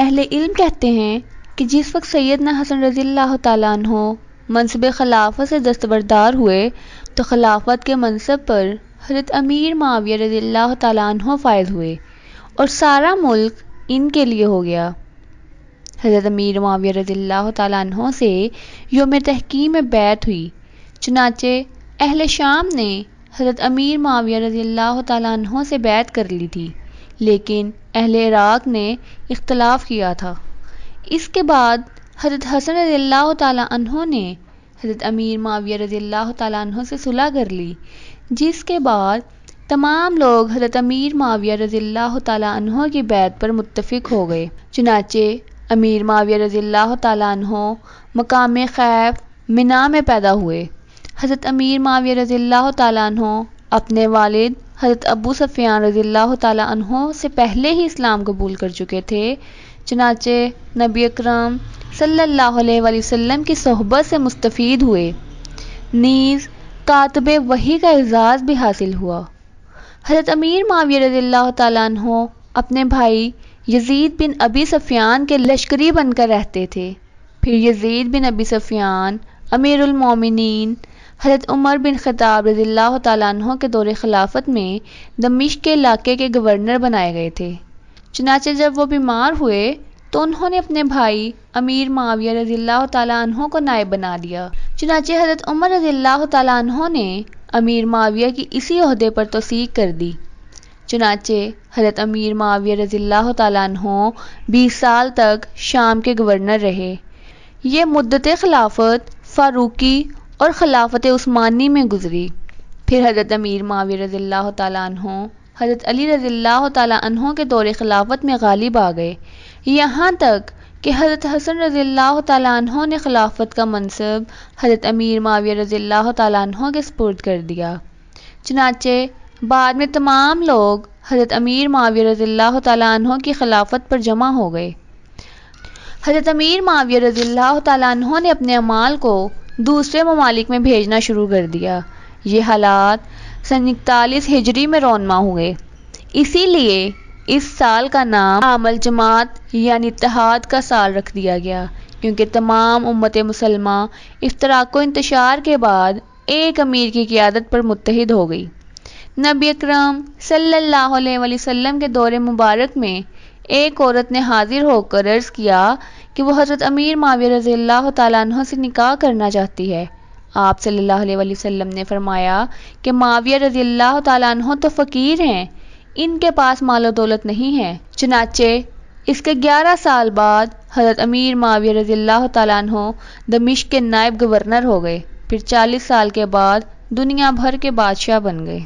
اہل علم کہتے ہیں کہ جس وقت سیدنا حسن رضی اللہ تعالیٰ عنہ منصب خلافت سے دستبردار ہوئے تو خلافت کے منصب پر حضرت امیر معاویہ رضی اللہ تعالیٰ عنہ فائز ہوئے اور سارا ملک ان کے لیے ہو گیا۔ حضرت امیر معاویہ رضی اللہ تعالیٰ عنہ سے یوم تحکیم میں بیعت ہوئی، چنانچہ اہل شام نے حضرت امیر معاویہ رضی اللہ تعالیٰ عنہ سے بیعت کر لی تھی، لیکن اہل عراق نے اختلاف کیا تھا۔ اس کے بعد حضرت حسن رضی اللہ تعالیٰ عنہ نے حضرت امیر معاویہ رضی اللہ تعالیٰ عنہ سے صلح کر لی، جس کے بعد تمام لوگ حضرت امیر معاویہ رضی اللہ تعالیٰ عنہ کی بیعت پر متفق ہو گئے۔ چنانچہ امیر معاویہ رضی اللہ تعالیٰ عنہ مقام خیف منی میں پیدا ہوئے۔ حضرت امیر معاویہ رضی اللہ تعالیٰ عنہ اپنے والد حضرت ابو سفیان رضی اللہ تعالیٰ عنہ سے پہلے ہی اسلام قبول کر چکے تھے، چنانچہ نبی اکرم صلی اللہ علیہ وآلہ وسلم کی صحبت سے مستفید ہوئے، نیز کاتب وحی کا اعزاز بھی حاصل ہوا۔ حضرت امیر معاویہ رضی اللہ تعالیٰ عنہ اپنے بھائی یزید بن ابی سفیان کے لشکری بن کر رہتے تھے۔ پھر یزید بن ابی سفیان امیر المومنین حضرت عمر بن خطاب رضی اللہ تعالیٰ عنہ کے دور خلافت میں دمشق کے علاقے کے گورنر بنائے گئے تھے۔ چنانچہ جب وہ بیمار ہوئے تو انہوں نے اپنے بھائی امیر معاویہ رضی اللہ تعالیٰ عنہ کو نائب بنا دیا۔ چنانچہ حضرت عمر رضی اللہ تعالیٰ عنہ نے امیر معاویہ کی اسی عہدے پر توثیق کر دی۔ چنانچہ حضرت امیر معاویہ رضی اللہ تعالیٰ عنہ 20 سال تک شام کے گورنر رہے۔ یہ مدت خلافت فاروقی اور خلافت عثمانی میں گزری۔ پھر حضرت امیر معاویہ رضی اللہ تعالیٰ عنہ حضرت علی رضی اللہ تعالیٰ عنہ کے دور خلافت میں غالب آ گئے، یہاں تک کہ حضرت حسن رضی اللہ تعالیٰ عنہ نے خلافت کا منصب حضرت امیر معاویہ رضی اللہ تعالیٰ عنہ کے سپرد کر دیا۔ چنانچہ بعد میں تمام لوگ حضرت امیر معاویہ رضی اللہ تعالیٰ عنہ کی خلافت پر جمع ہو گئے۔ حضرت امیر معاویہ رضی اللہ تعالیٰ عنہ نے اپنے اعمال کو دوسرے ممالک میں بھیجنا شروع کر دیا۔ یہ حالات سن 41 ہجری میں رونما ہوئے، اسی لیے اس سال کا نام عام الجماعت یعنی اتحاد کا سال رکھ دیا گیا، کیونکہ تمام امت مسلمہ افتراق و انتشار کے بعد ایک امیر کی قیادت پر متحد ہو گئی۔ نبی اکرم صلی اللہ علیہ وآلہ وسلم کے دور مبارک میں ایک عورت نے حاضر ہو کر عرض کیا کہ وہ حضرت امیر معاویہ رضی اللہ تعالیٰ عنہ سے نکاح کرنا چاہتی ہے۔ آپ صلی اللہ علیہ وآلہ وسلم نے فرمایا کہ معاویہ رضی اللہ تعالیٰ عنہ تو فقیر ہیں، ان کے پاس مال و دولت نہیں ہے۔ چنانچہ اس کے 11 سال بعد حضرت امیر معاویہ رضی اللہ تعالیٰ عنہ دمشق کے نائب گورنر ہو گئے، پھر 40 سال کے بعد دنیا بھر کے بادشاہ بن گئے۔